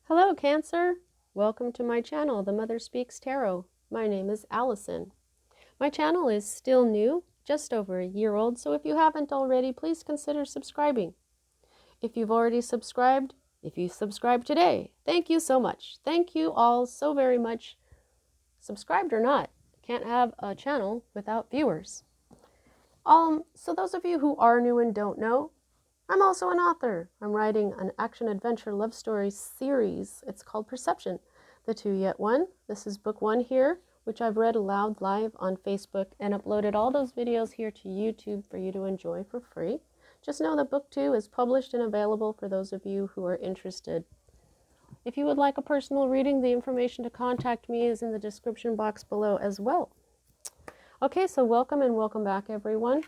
Hello, Cancer! Welcome to my channel, The Mother Speaks Tarot. My name is Allison. My channel is still new, just over a year old, so if you haven't already, please consider subscribing. If you've already subscribed, if you subscribe today, thank you so much. Thank you all so very much. Subscribed or not, can't have a channel without viewers. So those of you who are new and don't know, I'm also an author. I'm writing an action-adventure love story series. It's called Perception, the Two Yet One. This is book one here, which I've read aloud live on Facebook and uploaded all those videos here to YouTube for you to enjoy for free. Just know that book two is published and available for those of you who are interested. If you would like a personal reading, the information to contact me is in the description box below as well. Okay, so welcome and welcome back, everyone.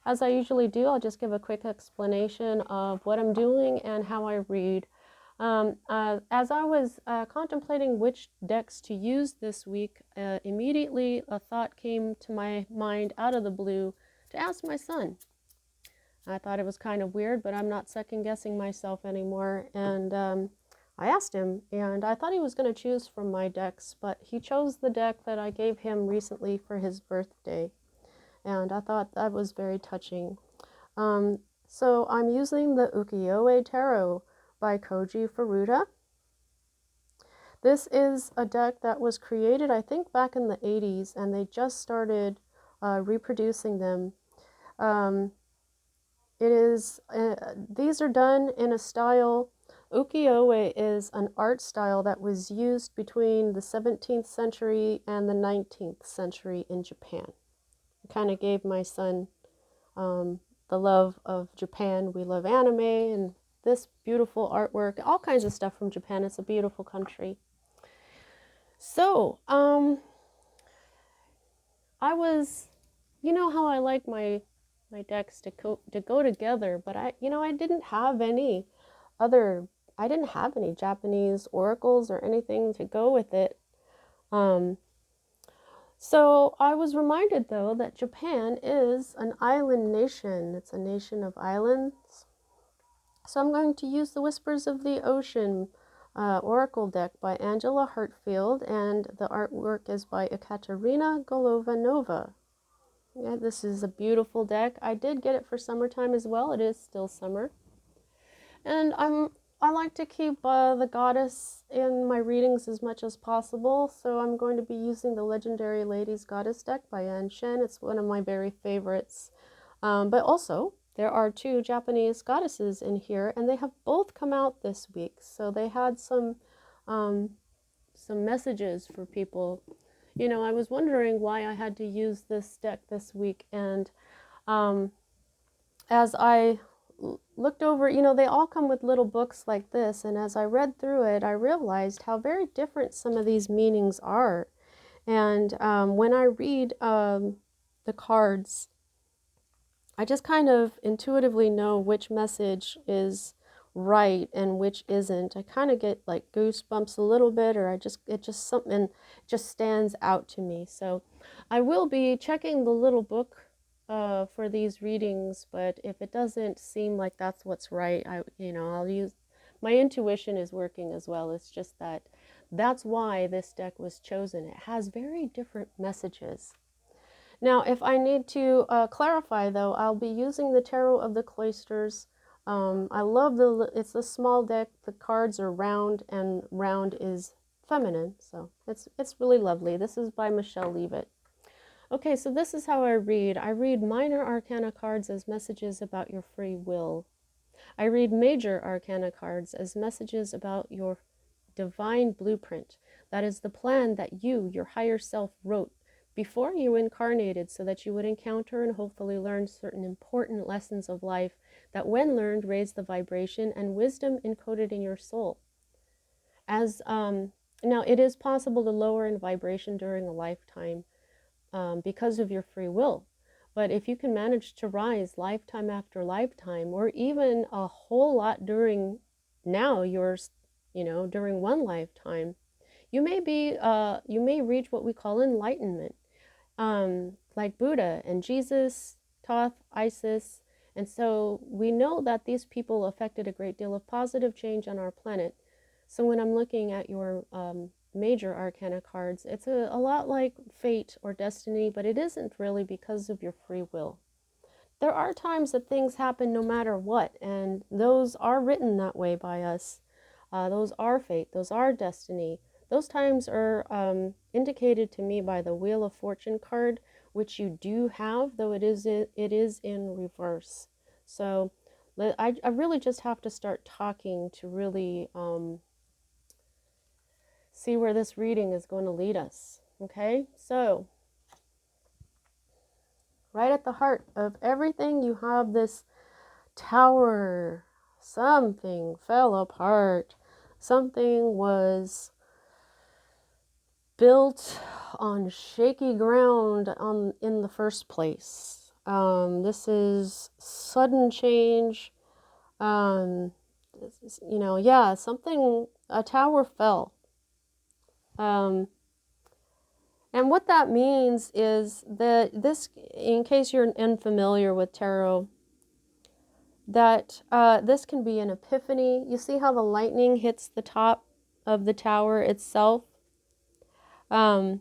As I usually do, I'll just give a quick explanation of what I'm doing and how I read. As I was contemplating which decks to use this week, immediately a thought came to my mind out of the blue to ask my son. I thought it was kind of weird, but I'm not second-guessing myself anymore. And I asked him, and I thought he was going to choose from my decks, but he chose the deck that I gave him recently for his birthday. And I thought that was very touching. So I'm using the Ukiyo-e Tarot by Koji Furuta. This is a deck that was created, I think, back in the 80s, and they just started reproducing them. These are done in a style. Ukiyo-e is an art style that was used between the 17th century and the 19th century in Japan. Kind of gave my son the love of Japan. We love anime and this beautiful artwork, all kinds of stuff from Japan. It's a beautiful country. So, I was, you know how I like my decks to go together, but I didn't have any Japanese oracles or anything to go with it. So I was reminded, though, that Japan is an island nation. It's a nation of islands. So I'm going to use the Whispers of the Ocean Oracle deck by Angela Hartfield, and the artwork is by Ekaterina Golovanova. Yeah, this is a beautiful deck. I did get it for summertime as well. It is still summer. And I like to keep the goddess in my readings as much as possible, so I'm going to be using the Legendary Ladies Goddess deck by Anne Shen. It's one of my very favorites. But also, there are two Japanese goddesses in here, and they have both come out this week. So they had some messages for people. You know, I was wondering why I had to use this deck this week, and as I looked over, you know, they all come with little books like this, and as I read through it, I realized how very different some of these meanings are. And when I read the cards, I just kind of intuitively know which message is right and which isn't. I kind of get like goosebumps a little bit, or something just stands out to me. So I will be checking the little book for these readings, but if it doesn't seem like that's what's right, I'll use my intuition is working as well. It's just that's why this deck was chosen. It has very different messages. Now, if I need to clarify, though, I'll be using the Tarot of the Cloisters. I love it's a small deck. The cards are round, and round is feminine, so it's really lovely. This is by Michelle Leavitt. Okay, so this is how I read. I read minor arcana cards as messages about your free will. I read major arcana cards as messages about your divine blueprint. That is the plan that you, your higher self, wrote before you incarnated so that you would encounter and hopefully learn certain important lessons of life that, when learned, raise the vibration and wisdom encoded in your soul. Now, it is possible to lower in vibration during a lifetime, because of your free will. But if you can manage to rise lifetime after lifetime, or even a whole lot during during one lifetime, you may reach what we call enlightenment, like Buddha and Jesus, Thoth, Isis. And so we know that these people affected a great deal of positive change on our planet. So when I'm looking at your major arcana cards, it's a lot like fate or destiny, but it isn't really because of your free will. There are times that things happen no matter what, and those are written that way by us. Those are fate, those are destiny. Those times are indicated to me by the Wheel of Fortune card, which you do have, though it is in reverse. So I really just have to start talking to really see where this reading is going to lead us. Okay, so right at the heart of everything, you have this Tower. Something fell apart. Something was built on shaky ground in the first place. This is sudden change. Yeah, a tower fell. And what that means is that this, in case you're unfamiliar with tarot, that this can be an epiphany. You see how the lightning hits the top of the tower itself? That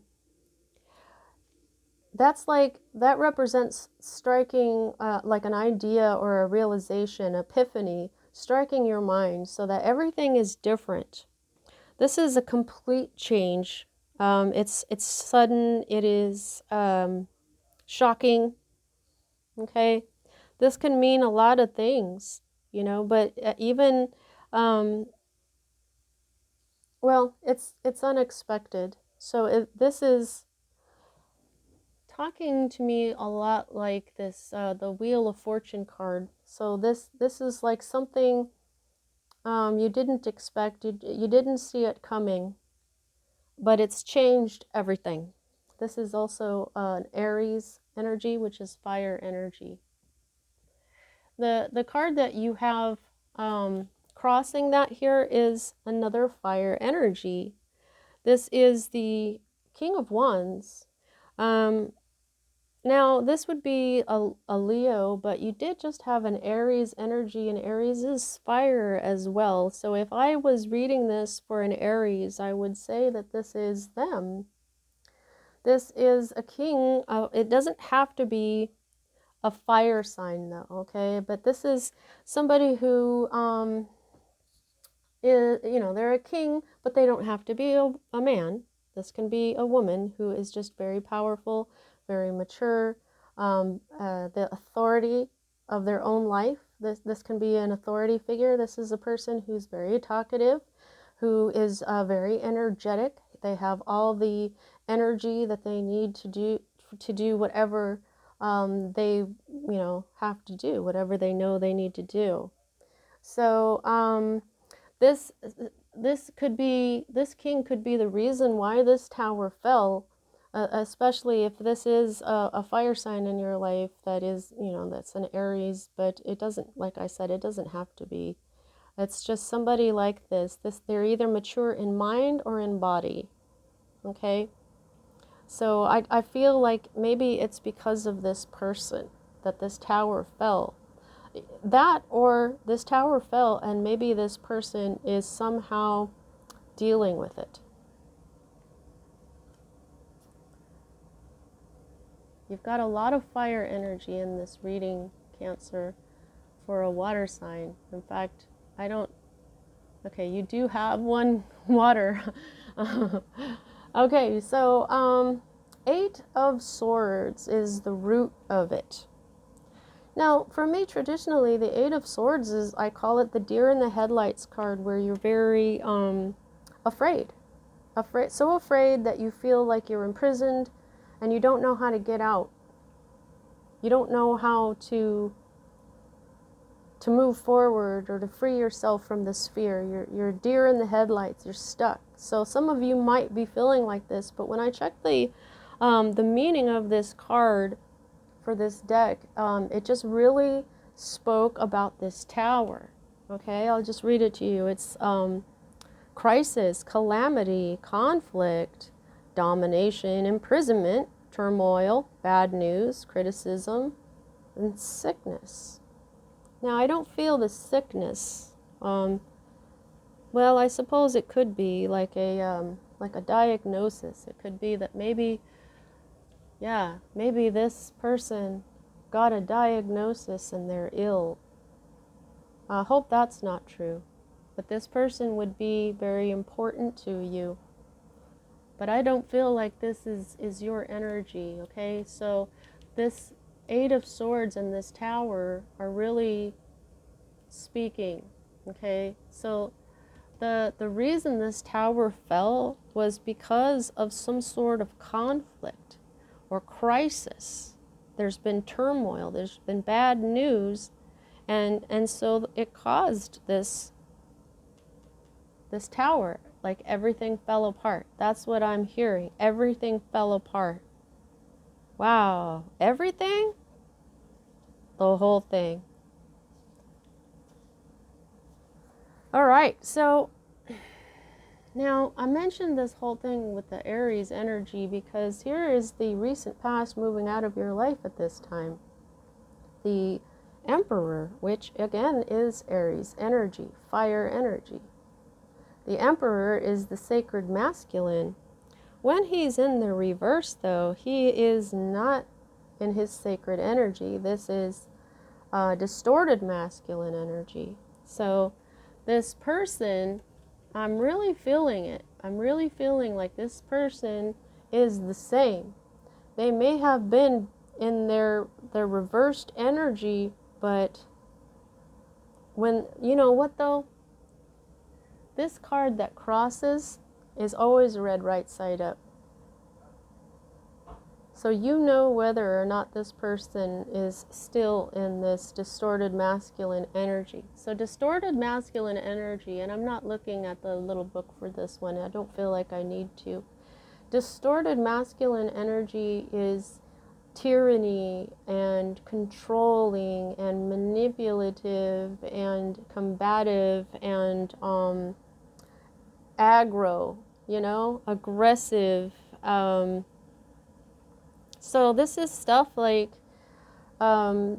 represents striking like an idea or a realization, epiphany, striking your mind so that everything is different. This is a complete change. It's sudden. It is shocking. Okay, this can mean a lot of things, but even well, it's unexpected. So this is talking to me a lot like this, the Wheel of Fortune card. So this is like something you didn't expect, you didn't see it coming, but it's changed everything. This is also an Aries energy, which is fire energy. The card that you have crossing that here is another fire energy. This is the King of Wands. Now, this would be a Leo, but you did just have an Aries energy, and Aries is fire as well. So if I was reading this for an Aries, I would say that this is them. This is a king. It doesn't have to be a fire sign, though, okay? But this is somebody who is, they're a king, but they don't have to be a man. This can be a woman who is just very powerful, very mature, the authority of their own life. This can be an authority figure. This is a person who's very talkative, who is very energetic. They have all the energy that they need to do whatever they have to do, whatever they know they need to do. So this king could be the reason why this tower fell, especially if this is a fire sign in your life that is, that's an Aries, but it doesn't, like I said, it doesn't have to be. It's just somebody like this. They're either mature in mind or in body. Okay? So I feel like maybe it's because of this person that this tower fell. That, or this tower fell and maybe this person is somehow dealing with it. You've got a lot of fire energy in this reading, Cancer, for a water sign. In fact, okay, you do have one water. Okay, so Eight of Swords is the root of it. Now, for me, traditionally, the Eight of Swords is, I call it the deer in the headlights card, where you're very afraid, so afraid that you feel like you're imprisoned and you don't know how to get out. You don't know how to move forward or to free yourself from this fear. You're deer in the headlights. You're stuck. So some of you might be feeling like this, but when I checked the meaning of this card for this deck, it just really spoke about this tower. Okay, I'll just read it to you. It's crisis, calamity, conflict, domination, imprisonment, turmoil, bad news, criticism, and sickness. Now, I don't feel the sickness. Well, I suppose it could be like a diagnosis. It could be that maybe, yeah, maybe this person got a diagnosis and they're ill. I hope that's not true. But this person would be very important to you. But I don't feel like this is your energy, okay? So this Eight of Swords and this Tower are really speaking, okay? So the reason this tower fell was because of some sort of conflict or crisis. There's been turmoil, there's been bad news, and so it caused this tower, like everything fell apart. That's what I'm hearing. Everything fell apart. Wow, everything? The whole thing. All right, so now I mentioned this whole thing with the Aries energy because here is the recent past moving out of your life at this time. The Emperor, which again is Aries energy, fire energy. The Emperor is the sacred masculine. When he's in the reverse, though, he is not in his sacred energy. This is distorted masculine energy. So this person, I'm really feeling it. I'm really feeling like this person is the same. They may have been in their reversed energy, but when, you know what though? This card that crosses is always read right side up. So you know whether or not this person is still in this distorted masculine energy. So distorted masculine energy, and I'm not looking at the little book for this one. I don't feel like I need to. Distorted masculine energy is tyranny and controlling and manipulative and combative and aggro, you know, aggressive. So this is stuff like, you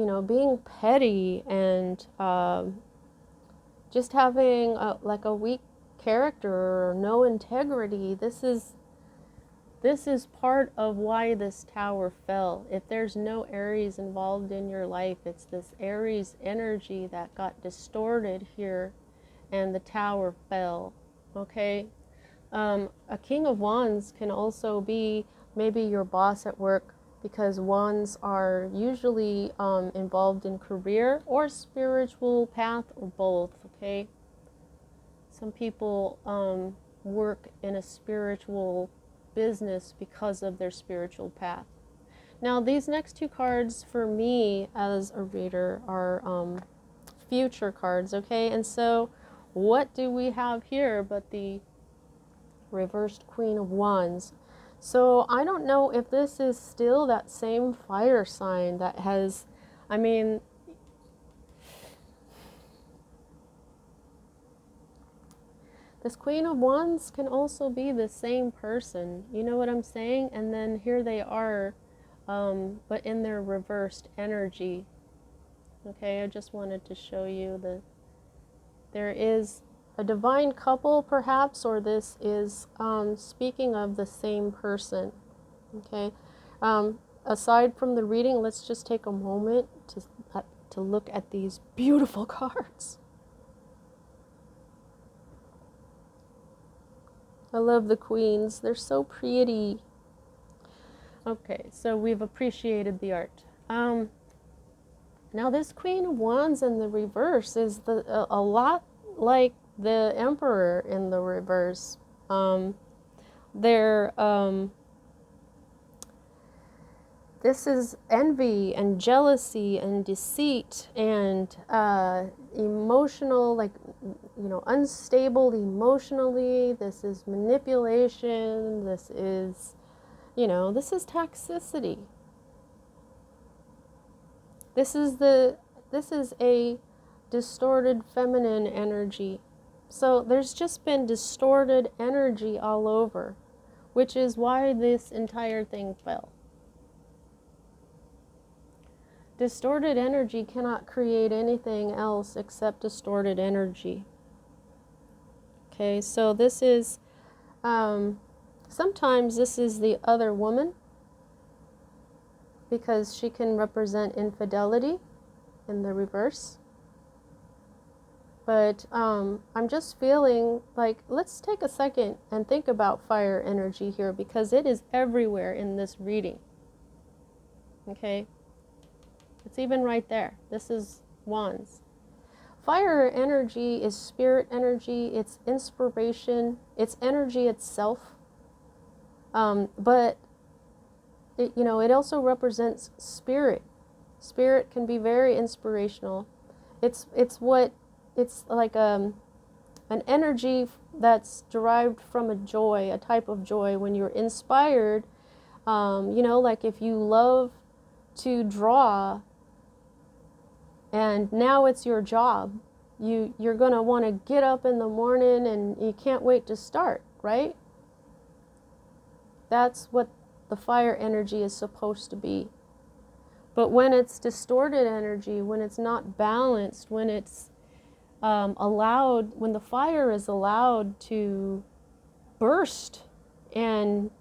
know, being petty and just having like a weak character or no integrity. This is part of why this tower fell. If there's no Aries involved in your life, it's this Aries energy that got distorted here and the tower fell, okay? A King of Wands can also be maybe your boss at work, because wands are usually involved in career or spiritual path or both, okay? Some people work in a spiritual business because of their spiritual path. Now, these next two cards for me as a reader are future cards, okay? And so what do we have here but the reversed Queen of Wands? So I don't know if this is still that same fire sign that has, I mean, this Queen of Wands can also be the same person. You know what I'm saying? And then here they are, but in their reversed energy. Okay, I just wanted to show you that there is a divine couple, perhaps, or this is speaking of the same person. Okay, aside from the reading, let's just take a moment to look at these beautiful cards. I love the queens. They're so pretty. Okay, so we've appreciated the art. Now this Queen of Wands in the reverse is a lot like the Emperor in the reverse. This is envy and jealousy and deceit and emotional, like, you know, unstable emotionally. This is manipulation. This is, you know, this is toxicity. This is a distorted feminine energy. So there's just been distorted energy all over, which is why this entire thing fell. Distorted energy cannot create anything else except distorted energy. Okay, so this is, sometimes this is the other woman because she can represent infidelity in the reverse. But I'm just feeling like, let's take a second and think about fire energy here because it is everywhere in this reading. Okay? It's even right there. This is Wands. Fire energy is spirit energy, it's inspiration, it's energy itself. But it, you know, it also represents spirit. Spirit can be very inspirational. It's like an energy that's derived from a joy, a type of joy. When you're inspired, you know, like if you love to draw and now it's your job, you're going to want to get up in the morning and you can't wait to start, right? That's what the fire energy is supposed to be. But when it's distorted energy, when it's not balanced, when it's allowed, when the fire is allowed to burst and,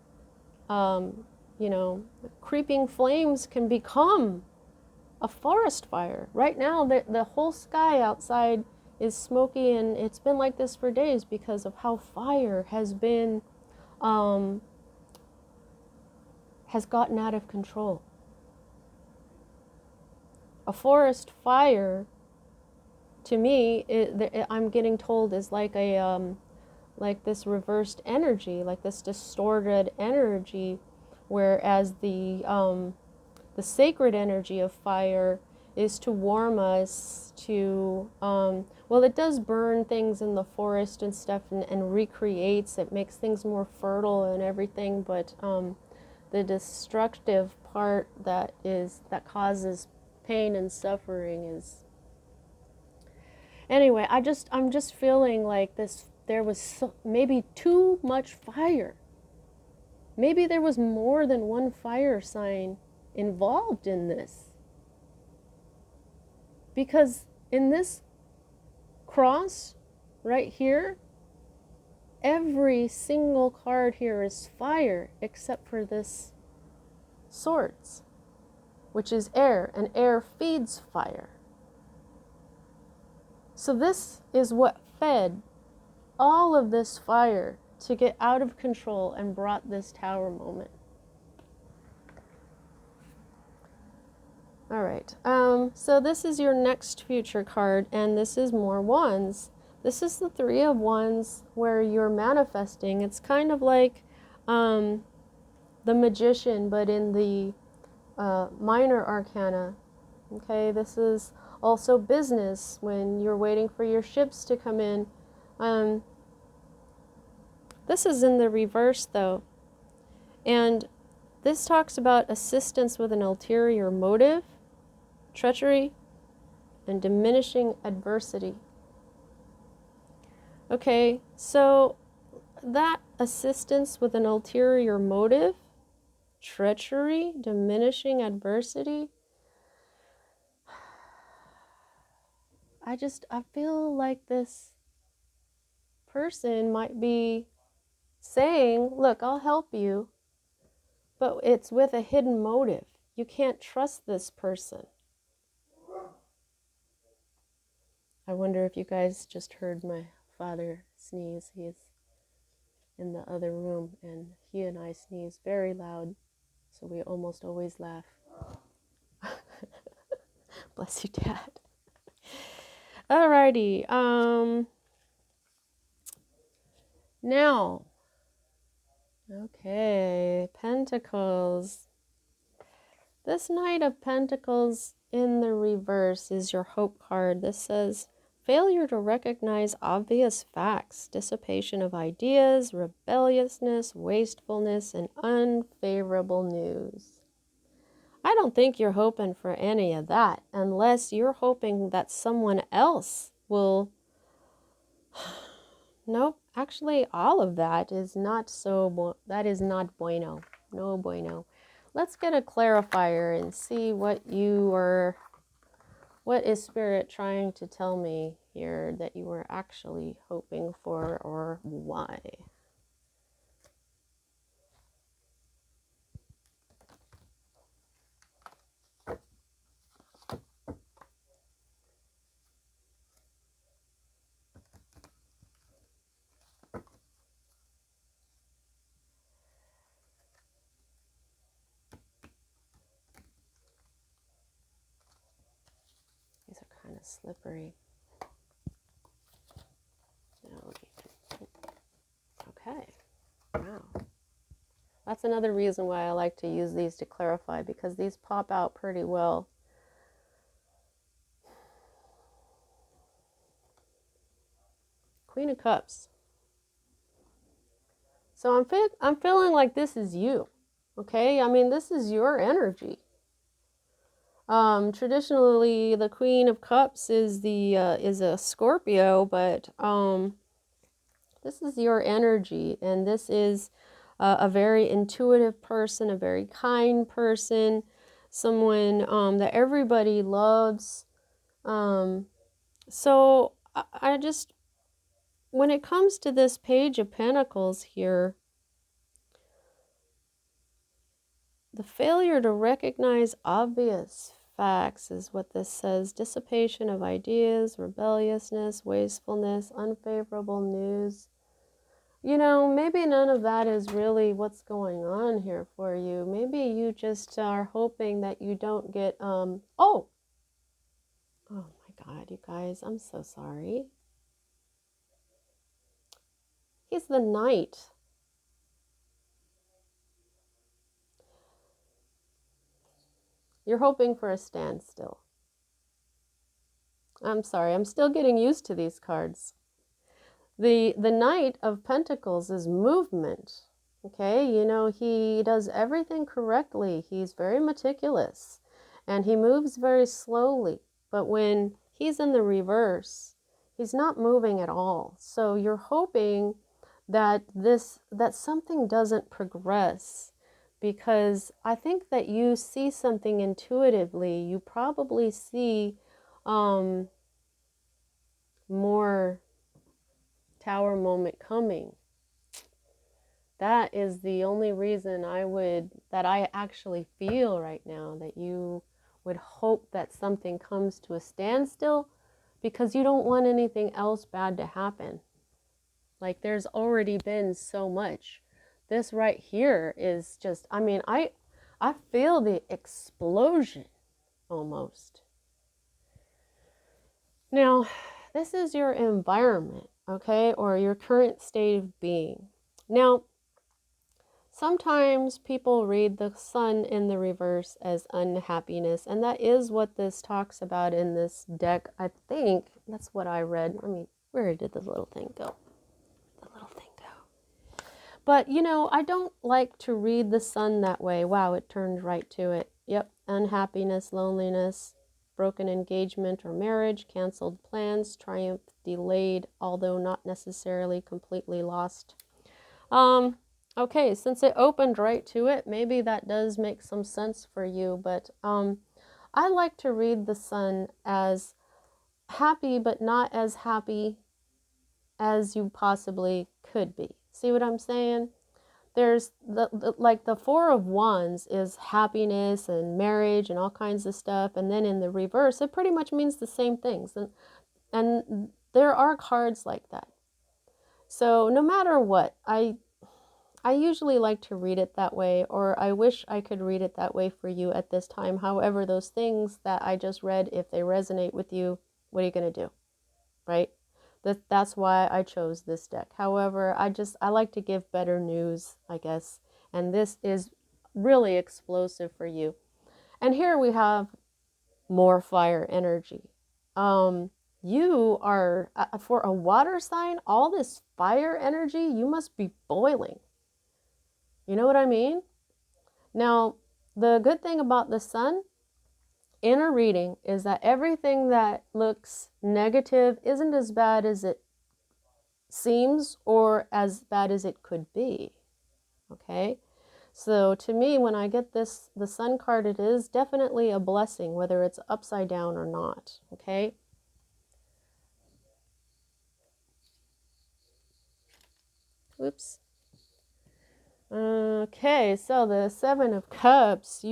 you know, creeping flames can become a forest fire. Right now, the whole sky outside is smoky, and it's been like this for days because of how fire has been, has gotten out of control. A forest fire, to me, I'm getting told is like a, like this reversed energy, like this distorted energy, whereas the sacred energy of fire is to warm us, to, well, it does burn things in the forest and stuff and recreates, it makes things more fertile and everything, but the destructive part that causes pain and suffering is, anyway, I'm just feeling like there was maybe too much fire. Maybe there was more than one fire sign involved in this. Because in this cross right here, every single card here is fire except for this swords, which is air, and air feeds fire. So this is what fed all of this fire to get out of control and brought this tower moment. All right, so this is your next future card, and this is more wands. This is the Three of Wands where you're manifesting. It's kind of like the Magician, but in the minor arcana. Okay, this is also business when you're waiting for your ships to come in. This is in the reverse though, and this talks about assistance with an ulterior motive, treachery, and diminishing adversity. Okay, so that assistance with an ulterior motive, treachery, diminishing adversity, I feel like this person might be saying, look, I'll help you, but it's with a hidden motive. You can't trust this person. I wonder if you guys just heard my father sneeze. He's in the other room, and he and I sneeze very loud, so we almost always laugh. Bless you, Dad. Alrighty, now, okay, Pentacles. This Knight of Pentacles in the reverse is your hope card. This says, failure to recognize obvious facts, dissipation of ideas, rebelliousness, wastefulness, and unfavorable news. I don't think you're hoping for any of that unless you're hoping that someone else will... Nope, actually all of that is not that is not bueno. No bueno. Let's get a clarifier and see what is Spirit trying to tell me here that you were actually hoping for or why. These are kind of slippery. Okay. Wow. That's another reason why I like to use these to clarify, because these pop out pretty well. Queen of Cups. So I'm feeling like this is you. Okay? I mean, this is your energy. Traditionally, the Queen of Cups is a Scorpio, but this is your energy, and this is a very intuitive person, a very kind person, someone that everybody loves. So I just, when it comes to this Page of Pentacles here, the failure to recognize obvious facts is what this says. Dissipation of ideas, rebelliousness, wastefulness, unfavorable news. You know, maybe none of that is really what's going on here for you. Maybe you just are hoping that you don't get, oh my God, you guys, I'm so sorry. He's the Knight. You're hoping for a standstill. I'm sorry, I'm still getting used to these cards. The Knight of Pentacles is movement. Okay, you know, he does everything correctly. He's very meticulous and he moves very slowly. But when he's in the reverse, he's not moving at all. So you're hoping that something doesn't progress, because I think that you see something intuitively. You probably see more Tower moment coming. That is the only reason that I actually feel right now that you would hope that something comes to a standstill, because you don't want anything else bad to happen. Like, there's already been so much. This right here is just, I mean, I feel the explosion almost. Now, this is your environment, okay, or your current state of being. Now, sometimes people read the Sun in the reverse as unhappiness, and that is what this talks about in this deck. I think that's what I read. I mean, where did the little thing go? The little thing go. But, you know, I don't like to read the Sun that way. Wow, it turned right to it. Yep, unhappiness, loneliness, broken engagement or marriage, canceled plans, triumph delayed, although not necessarily completely lost. Okay, since it opened right to it, maybe that does make some sense for you, but I like to read the Sun as happy, but not as happy as you possibly could be. See what I'm saying? There's like the Four of Wands is happiness and marriage and all kinds of stuff, and then in the reverse, it pretty much means the same things, and there are cards like that. So no matter what, I usually like to read it that way, or I wish I could read it that way for you at this time. However, those things that I just read, if they resonate with you, what are you going to do, right? That's why I chose this deck. However, I like to give better news, I guess, and this is really explosive for you. And here we have more fire energy. You are, for a water sign, all this fire energy, you must be boiling. You know what I mean? Now, the good thing about the Sun in a reading is that everything that looks negative isn't as bad as it seems or as bad as it could be. Okay? So to me, when I get the Sun card, it is definitely a blessing, whether it's upside down or not. Okay? Oops. Okay, so the Seven of Cups,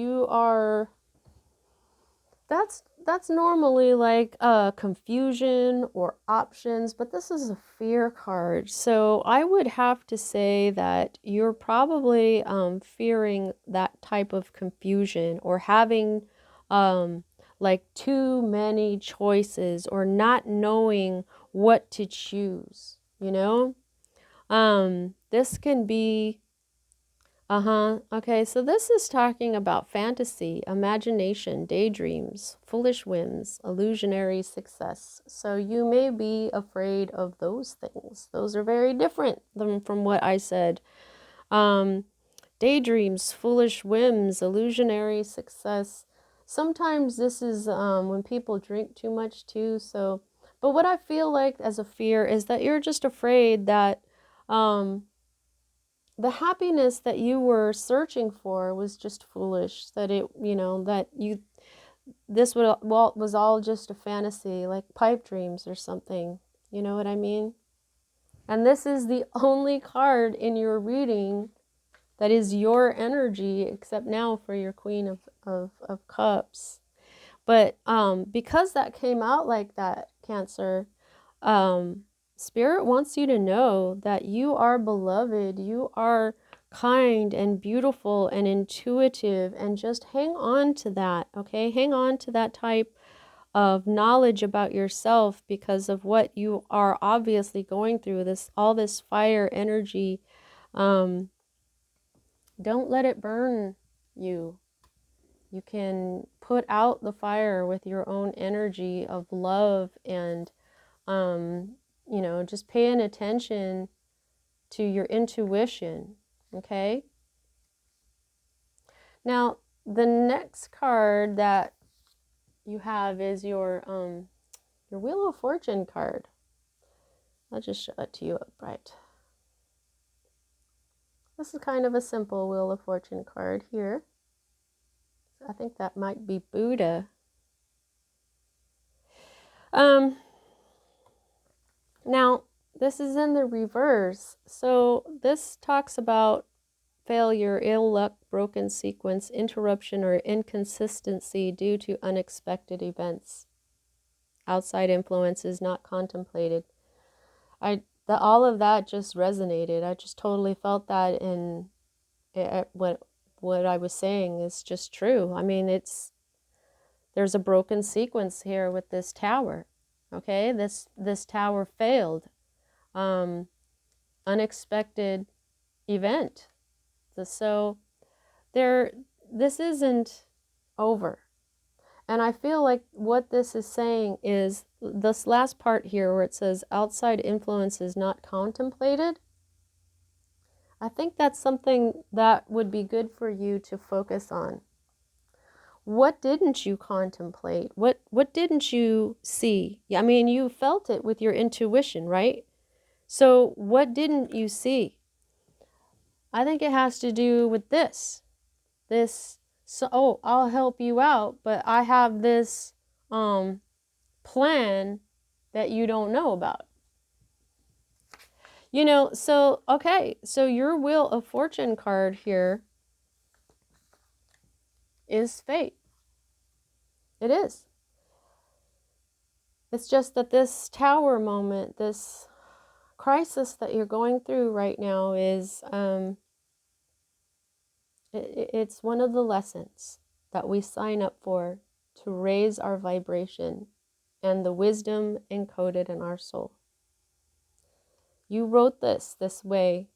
that's normally like confusion or options, but this is a fear card. So I would have to say that you're probably fearing that type of confusion, or having like too many choices, or not knowing what to choose, you know? This can be Okay, so this is talking about fantasy, imagination, daydreams, foolish whims, illusionary success. So you may be afraid of those things. Those are very different than from what I said. Um, Daydreams, foolish whims, illusionary success. Sometimes this is when people drink too much too. So, but what I feel like as a fear is that you're just afraid that um, the happiness that you were searching for was just foolish, that it, that this was all just a fantasy, like pipe dreams or something. You know what I mean? And this is the only card in your reading that is your energy, except now for your Queen of Cups. But because that came out like that, Cancer, um, Spirit wants you to know that you are beloved, you are kind and beautiful and intuitive, and just hang on to that, okay? Hang on to that type of knowledge about yourself, because of what you are obviously going through, all this fire energy. Don't let it burn you. You can put out the fire with your own energy of love, and just paying attention to your intuition. Okay. Now, the next card that you have is your Wheel of Fortune card. I'll just show it to you upright. This is kind of a simple Wheel of Fortune card here. I think that might be Buddha. Now, this is in the reverse. So this talks about failure, ill luck, broken sequence, interruption, or inconsistency due to unexpected events. Outside influences not contemplated. All of that just resonated. I just totally felt that, in what I was saying is just true. I mean, there's a broken sequence here with this tower. Okay, this tower failed. Unexpected event. So this isn't over. And I feel like what this is saying is this last part here where it says outside influences not contemplated. I think that's something that would be good for you to focus on. What didn't you contemplate? What didn't you see? I mean, you felt it with your intuition, right? So what didn't you see? I think it has to do with this. So, I'll help you out, but I have this plan that you don't know about. So, okay, so your Wheel of Fortune card here is fate. It is. It's just that this tower moment, this crisis that you're going through right now is, it's one of the lessons that we sign up for to raise our vibration and the wisdom encoded in our soul. You wrote this way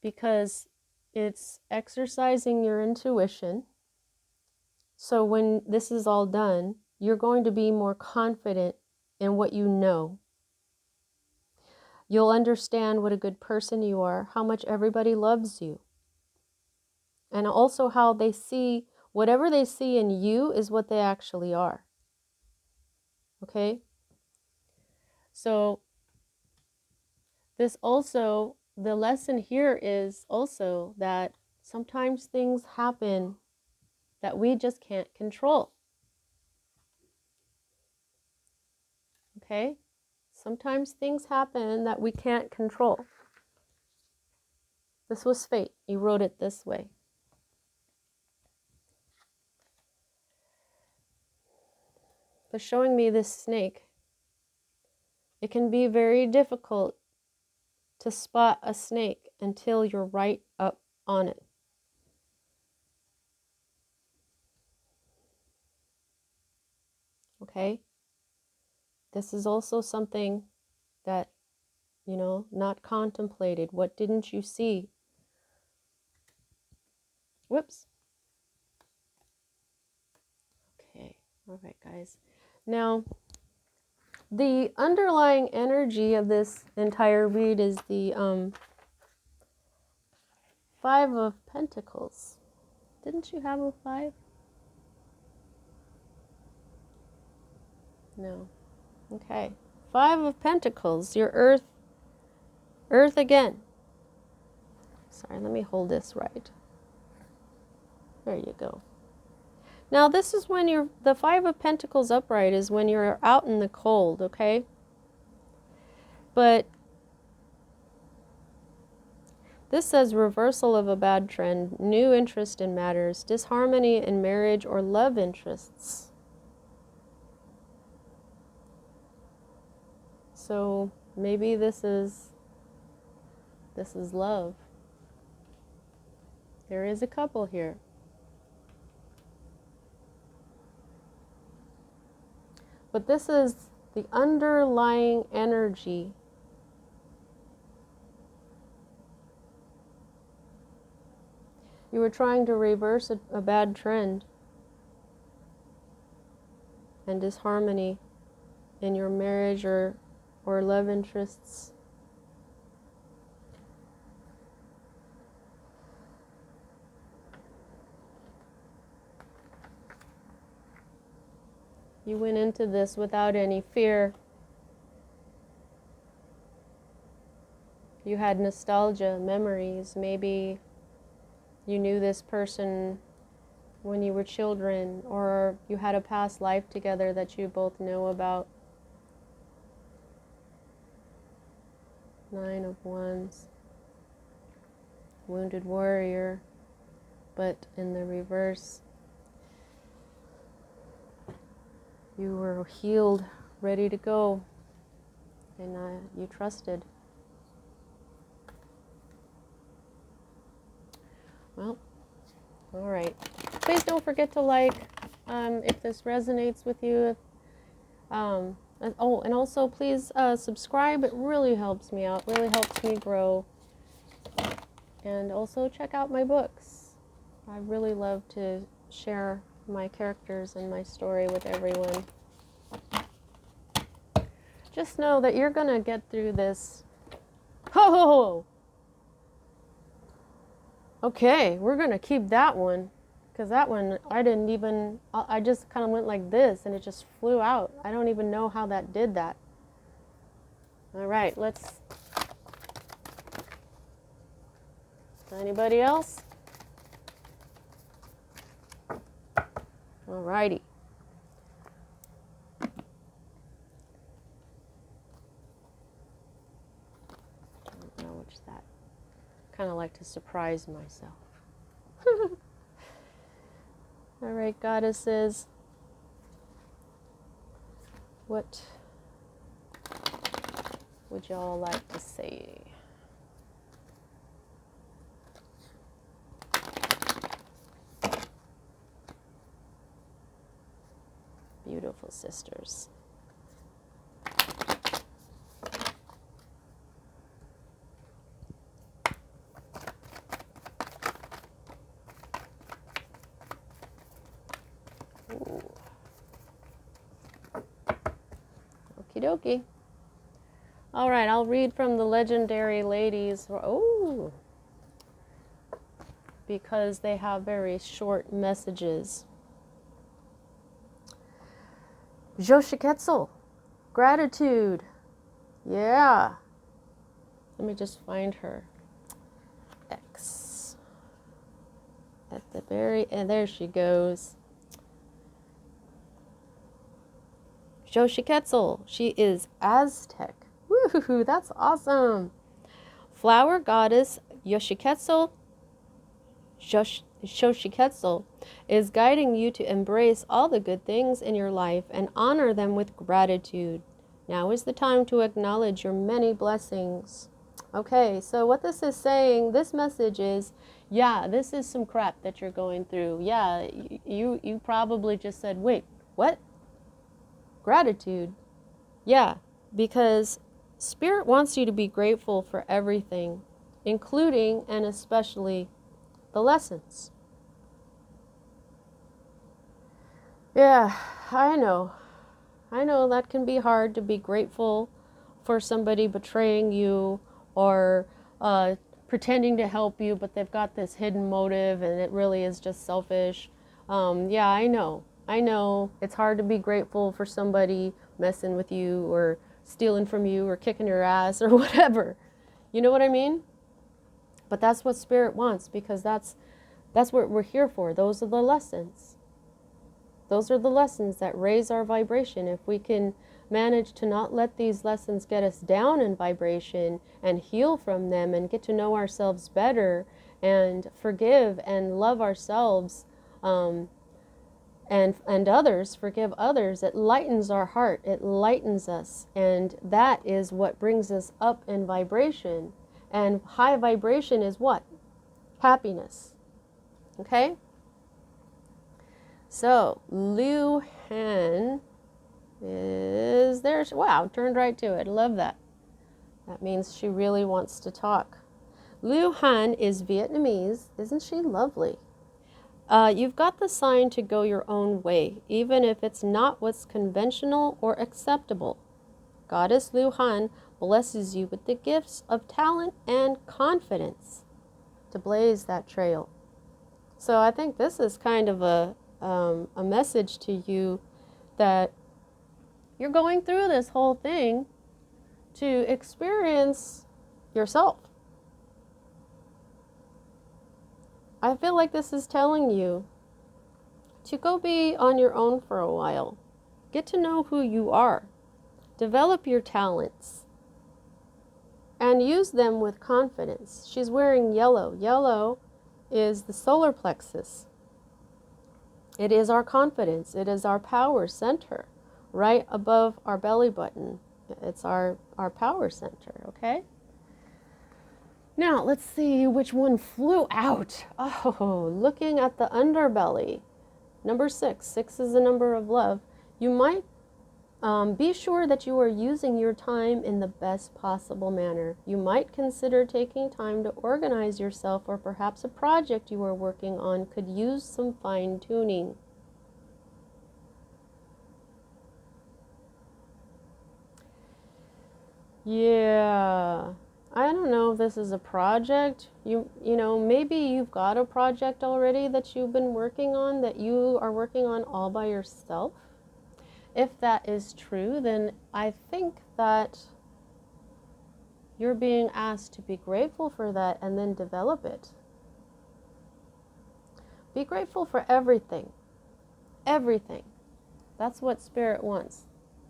because it's exercising your intuition. So when this is all done, you're going to be more confident in what you know. You'll understand what a good person you are, how much everybody loves you, and also how they see whatever they see in you is what they actually are. Okay? So the lesson here is also that sometimes things happen that we just can't control. Okay? Sometimes things happen that we can't control. This was fate. He wrote it this way. But showing me this snake, it can be very difficult to spot a snake until you're right up on it. Okay? This is also something that, not contemplated. What didn't you see? Whoops. Okay. All right, guys. Now, the underlying energy of this entire read is the Five of Pentacles. Didn't you have a 5? No. Okay. 5 of Pentacles. Your Earth again. Sorry, let me hold this right. There you go. Now this is when the 5 of Pentacles upright is when you're out in the cold, okay? But this says reversal of a bad trend, new interest in matters, disharmony in marriage or love interests. So maybe this is love. There is a couple here. But this is the underlying energy. You were trying to reverse a bad trend and disharmony in your marriage or love interests. You went into this without any fear. You had nostalgia, memories. Maybe you knew this person when you were children, or you had a past life together that you both know about. 9 of Wands. Wounded warrior, but in the reverse. You were healed, ready to go, and you trusted. Well, all right. Please don't forget to like if this resonates with you. And also please subscribe. It really helps me out, really helps me grow. And also check out my books. I really love to share my characters and my story with everyone. Just know that you're gonna get through this. Ho ho ho! Okay, we're gonna keep that one, because that one I just kind of went like this and it just flew out. I don't even know how that did that. All right, anybody else? All righty. I don't know which that. Kind of like to surprise myself. All right, goddesses. What would y'all like to say? Beautiful sisters. Ooh. Okie dokie. All right, I'll read from the Legendary Ladies. Oh, because they have very short messages. Joshiketzel, gratitude. Yeah. Let me just find her. X. At the very end, there she goes. Joshiketzel, she is Aztec. Woohoo, that's awesome. Flower goddess Shoshiketzel is guiding you to embrace all the good things in your life and honor them with gratitude. Now is the time to acknowledge your many blessings. Okay, so what this is saying, this message is, yeah, this is some crap that you're going through. Yeah, you probably just said, wait, what? Gratitude. Yeah, because Spirit wants you to be grateful for everything, including and especially the lessons. Yeah, I know. I know that can be hard to be grateful for somebody betraying you or pretending to help you, but they've got this hidden motive and it really is just selfish. Yeah, I know. I know it's hard to be grateful for somebody messing with you or stealing from you or kicking your ass or whatever. You know what I mean? But that's what Spirit wants, because that's what we're here for. Those are the lessons. Those are the lessons that raise our vibration. If we can manage to not let these lessons get us down in vibration and heal from them and get to know ourselves better and forgive and love ourselves and others, forgive others, it lightens our heart, it lightens us, and that is what brings us up in vibration. And high vibration is what? Happiness. Okay? So, Liu Han is there. Wow, turned right to it. Love that. That means she really wants to talk. Liu Han is Vietnamese. Isn't she lovely? You've got the sign to go your own way, even if it's not what's conventional or acceptable. Goddess Liu Han blesses you with the gifts of talent and confidence to blaze that trail. So I think this is kind of a message to you that you're going through this whole thing to experience yourself. I feel like this is telling you to go be on your own for a while. Get to know who you are. Develop your talents. And use them with confidence. She's wearing yellow. Yellow is the solar plexus. It is our confidence. It is our power center, right above our belly button. It's our power center, okay? Now, let's see which one flew out. Oh, looking at the underbelly. Number 6. 6 is the number of love. You might be sure that you are using your time in the best possible manner. You might consider taking time to organize yourself, or perhaps a project you are working on could use some fine-tuning. Yeah, I don't know if this is a project. You know, maybe you've got a project already that you've been working on, that you are working on all by yourself. If that is true, then I think that you're being asked to be grateful for that and then develop it. Be grateful for everything. Everything. That's what Spirit wants.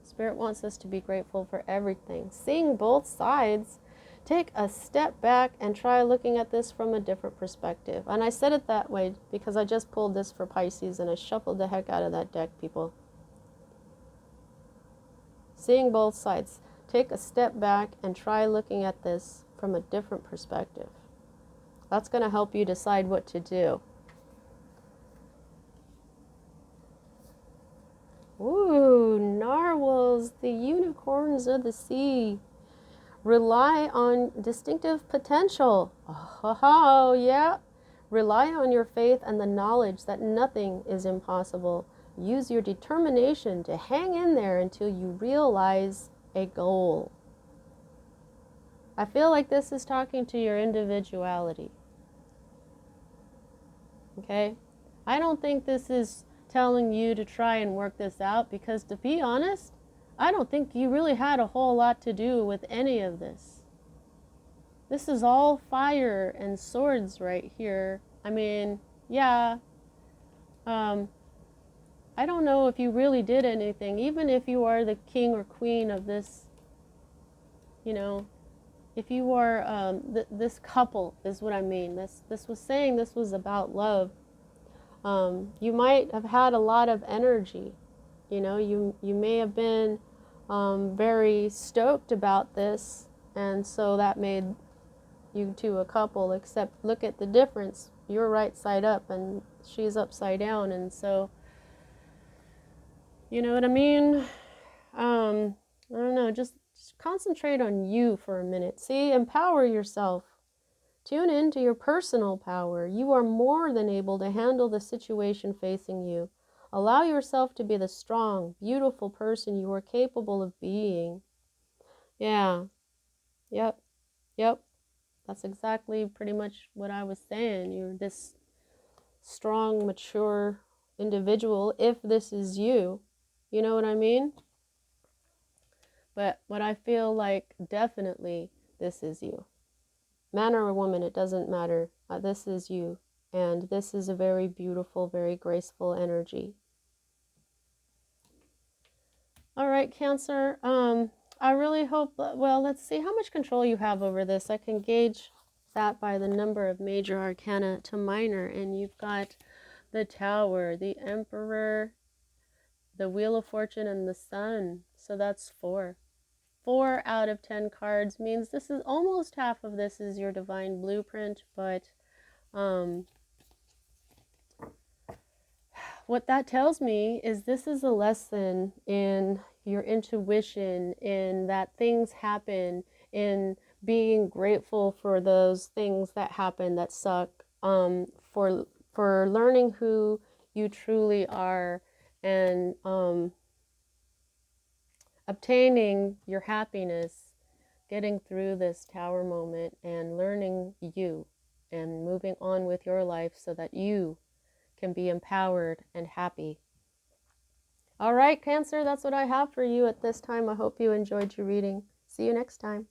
Spirit wants us to be grateful for everything. Seeing both sides, take a step back and try looking at this from a different perspective. And I said it that way because I just pulled this for Pisces and I shuffled the heck out of that deck, people. Seeing both sides. Take a step back and try looking at this from a different perspective. That's going to help you decide what to do. Ooh, narwhals, the unicorns of the sea. Rely on distinctive potential. Oh, yeah. Rely on your faith and the knowledge that nothing is impossible. Use your determination to hang in there until you realize a goal. I feel like this is talking to your individuality. Okay? I don't think this is telling you to try and work this out, because to be honest, I don't think you really had a whole lot to do with any of this. This is all fire and swords right here. I mean, yeah. I don't know if you really did anything, even if you are the king or queen of this You know, if you are this couple is what I mean. This was saying this was about love. You might have had a lot of energy. You know, you may have been very stoked about this, and so that made you two a couple. Except look at the difference. You're right side up, and she's upside down, and so you know what I mean. I don't know. Just concentrate on you for a minute. See, empower yourself. Tune into your personal power. You are more than able to handle the situation facing you. Allow yourself to be the strong, beautiful person you are capable of being. Yeah, yep, yep. That's exactly pretty much what I was saying. You're this strong, mature individual if this is you. You know what I mean? But what I feel like definitely this is you. Man or a woman, it doesn't matter. This is you. And this is a very beautiful, very graceful energy. All right, Cancer. I really hope, well, let's see how much control you have over this. I can gauge that by the number of major arcana to minor. And you've got the Tower, the Emperor, the Wheel of Fortune, and the Sun. So that's 4. 4 out of 10 cards means this is almost half of this is your divine blueprint, but what that tells me is this is a lesson in your intuition, in that things happen, in being grateful for those things that happen that suck, for learning who you truly are, and obtaining your happiness, getting through this Tower moment and learning you and moving on with your life so that you can be empowered and happy. All right, Cancer, that's what I have for you at this time. I hope you enjoyed your reading. See you next time.